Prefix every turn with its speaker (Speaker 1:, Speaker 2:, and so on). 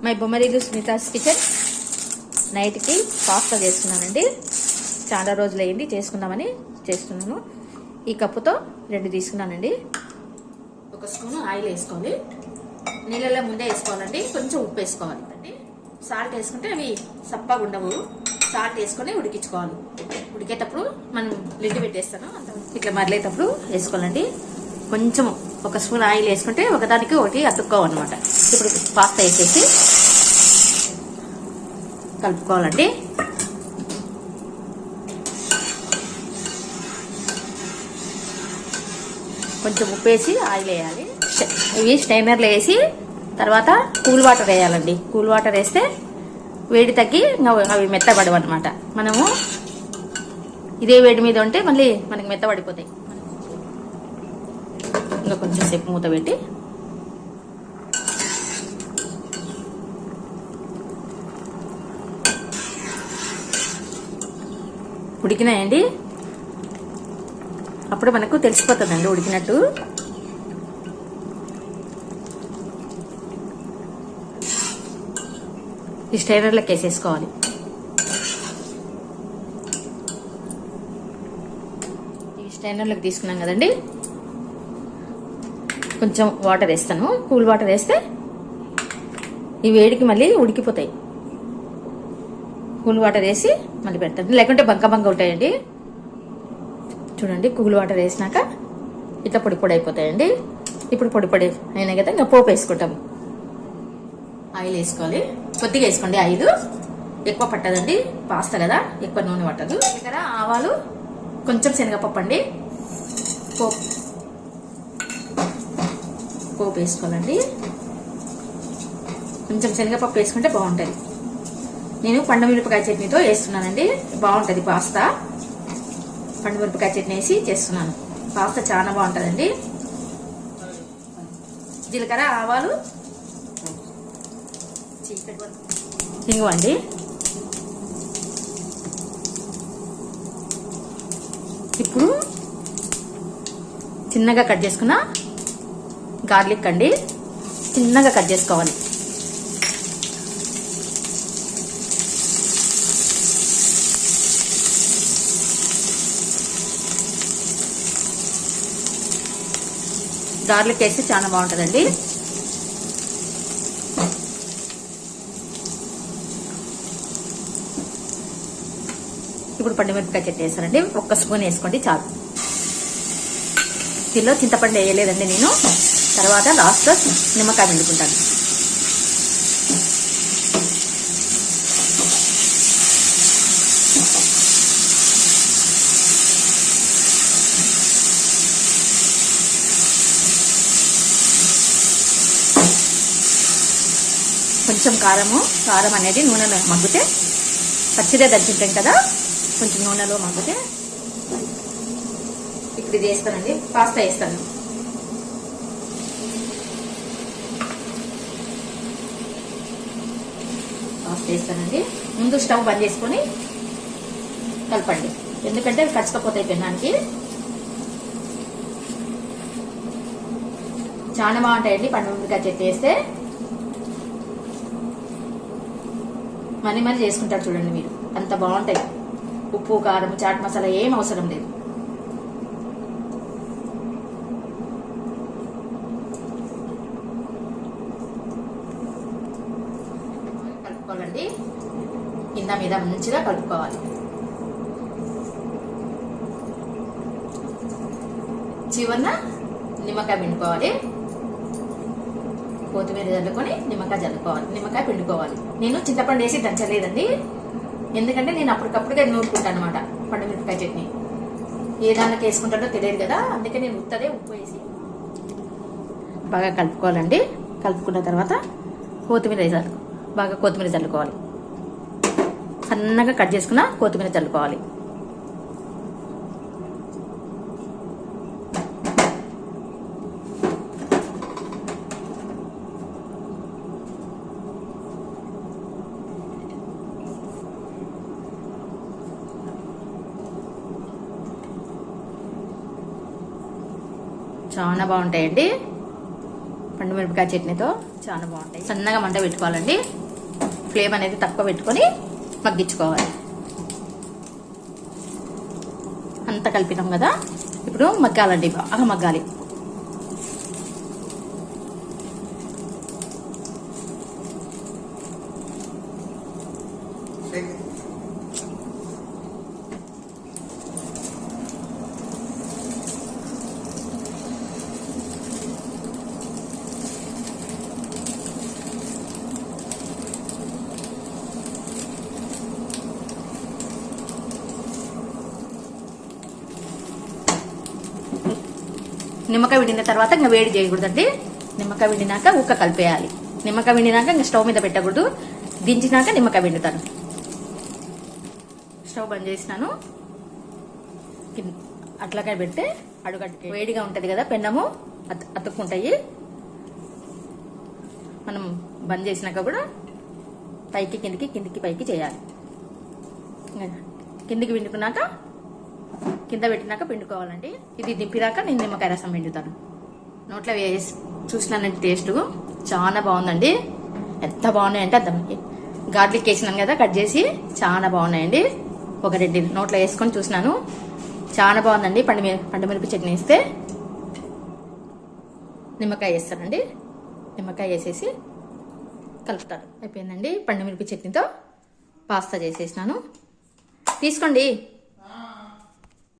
Speaker 1: My బొమ్మరీలు Sunitha's kitchen. నైట్కి pasta చేసుకున్నానండి. చాలా రోజులు అయింది చేసుకుందామని చేస్తున్నాను. ఈ కప్పుతో 2 తీసుకున్నానండి. 1 స్పూను ఆయిల్ వేసుకోవాలి. నీళ్ళలో ముందే వేసుకోవాలండి. కొంచెం ఉప్పు వేసుకోవాలి అండి. సాల్ట్ వేసుకుంటే అవి సప్పగా ఉండవు. సాల్ట్ వేసుకొని ఉడికించుకోవాలి. ఉడికేటప్పుడు మనం లిడ్ పెట్టేస్తాను. ఇట్లా మరలేటప్పుడు వేసుకోవాలండి. కొంచెం 1 స్పూన్ ఆయిల్ వేసుకుంటే ఒకదానికి ఒకటి అతుక్కోవన్నమాట. ఇప్పుడు పాస్తా వేసేసి కలుపుకోవాలండి. కొంచెం ఉప్పు వేసి ఆయిల్ వేయాలి. ఇవి స్టైనర్లో వేసి తర్వాత కూల్ వాటర్ వేయాలండి. కూల్ వాటర్ వేస్తే వేడి తగ్గి అవి మెత్తబడవు అనమాట. మనము ఇదే వేడి మీద ఉంటే మళ్ళీ మనకి మెత్తబడిపోతాయి. ఇంకా కొంచెం సేపు మూత పెట్టి ఉడికినాయండి. అప్పుడు మనకు తెలిసిపోతుందండి ఉడికినట్టు. ఈ స్టైనర్లోకి వేసేసుకోవాలి. ఈ స్టైనర్లోకి తీసుకున్నాం కదండి. కొంచెం వాటర్ వేస్తాను. కూల్ వాటర్ వేస్తే ఈ వేడికి మళ్ళీ ఉడికిపోతాయి. కూల్ వాటర్ వేసి మళ్ళీ పెడతాను, లేకుంటే బంక ఉంటాయండి. చూడండి, కూల్ వాటర్ వేసినాక ఇట్లా పొడి పొడి అయిపోతాయండి. ఇప్పుడు పొడి పొడి అయినాయి కదా, ఇంకా పోపు వేసుకుంటాము. ఆయిల్ వేసుకోవాలి. కొద్దిగా వేసుకోండి. ఆయిల్ ఎక్కువ పట్టదండి, పాస్తా కదా, ఎక్కువ నూనె పట్టదు. ఇక్కడ ఆవాలు, కొంచెం శనగపప్పు అండి. పోపు వేసుకోవాలండి. కొంచెం శనగపప్పు వేసుకుంటే బాగుంటుంది. నేను పండుమిరపకాయ చట్నీతో వేస్తున్నానండి. బాగుంటుంది పాస్తా. పండుమిరపకాయ చట్నీ వేసి చేస్తున్నాను. పాస్తా చాలా బాగుంటుందండి. జీలకర్ర, ఆవాలు, ఇంగువండి. ఇప్పుడు చిన్నగా కట్ చేసుకున్న గార్లిక్ అండి, చిన్నగా కట్ చేసుకోవాలి. గార్లిక్ వేస్తే చాలా బాగుంటుందండి. ఇప్పుడు పండుమిరపకాయ చట్నీ వేస్తానండి. 1 స్పూన్ వేసుకోండి చాలు. దీనిలో చింతపండు వేయలేదండి నేను. తర్వాత లాస్ట్లో నిమ్మకాయ పిండుకుంటాను. కొంచెం కారం అనేది నూనెలో మగ్గితే, పచ్చిదే దంచుంటాం కదా, కొంచెం నూనెలో మగ్గితే ఇప్పుడు ఇది వేస్తానండి. పాస్తా వేస్తాను. పాస్తా వేస్తానండి. ముందు స్టవ్ బంద్ చేసుకొని కలపండి, ఎందుకంటే కచ్చకపోతాయి పెన్నానికి. చాలా బాగుంటాయండి పండుమిరపకాయ చట్నీ వేస్తే. మళ్ళీ చేసుకుంటారు చూడండి మీరు, అంత బాగుంటాయి. ఉప్పు, కారం, చాట్ మసాలా ఏం అవసరం లేదు. కలుపుకోవాలండి. కింద మీద మంచిగా కలుపుకోవాలి. చివరన నిమ్మకాయ పిండుకోవాలి. కొత్తిమీర చల్లుకొని నిమ్మకాయ చల్లుకోవాలి. నిమ్మకాయ పిండుకోవాలి. నేను చింతపండు వేసి దంచలేదండి, ఎందుకంటే నేను అప్పటికప్పుడుగా నూరుకుంటాను అనమాట పండుమిరపకాయ చట్నీ. ఏ దానికి వేసుకుంటానో తెలియదు కదా, అందుకే నేను ఉత్తదే ఉప్పు వేసి బాగా కలుపుకోవాలండి. కలుపుకున్న తర్వాత కొత్తిమీర చల్లుకోవాలి. సన్నగా కట్ చేసుకున్న కొత్తిమీర చల్లుకోవాలి. చాలా బాగుంటాయండి. మిరపకాయ చట్నీతో చాలా బాగుంటాయి. సన్నగా మంట పెట్టుకోవాలండి. ఫ్లేమ్ అనేది తక్కువ పెట్టుకొని మగ్గించుకోవాలి. అంతా కలిపినాం కదా, ఇప్పుడు మగ్గాలండి, బాగా మగ్గాలి. నిమ్మకాయ విడిన తర్వాత ఇంకా వేడి చేయకూడదండి. నిమ్మకాయ విడినాక ఉక్క కలిపేయాలి. నిమ్మకాయ విడినాక ఇంకా స్టవ్ మీద పెట్టకూడదు. దించినాక నిమ్మకాయ విండుతాను. స్టవ్ బంద్ చేసినాను. అట్లాకాయ పెడితే అడుగట్టుకి వేడిగా ఉంటది కదా, పెన్నము అతుక్కుంటాయి. మనం బంద్ చేసినాక కూడా పైకి కిందికి, కిందికి పైకి చేయాలి. కిందికి విండుకున్నాక కింద పెట్టినాక పిండుకోవాలండి. ఇది దింపినాక నేను నిమ్మకాయ రసం పిండుతాను. నోట్లో వేసి చూసినానండి, టేస్ట్ చాలా బాగుందండి. ఎంత బాగున్నాయంటే అంత. గార్లిక్ వేసినాను కదా కట్ చేసి, చాలా బాగున్నాయండి. ఒక 2 నోట్లో వేసుకొని చూసినాను, చాలా బాగుందండి. పండుమిరపకాయ చట్నీ వేస్తే నిమ్మకాయ వేస్తానండి. నిమ్మకాయ వేసేసి కలుపుతాను. అయిపోయిందండి. పండుమిరపకాయ చట్నీతో పాస్తా చేసేసినాను. తీసుకోండి.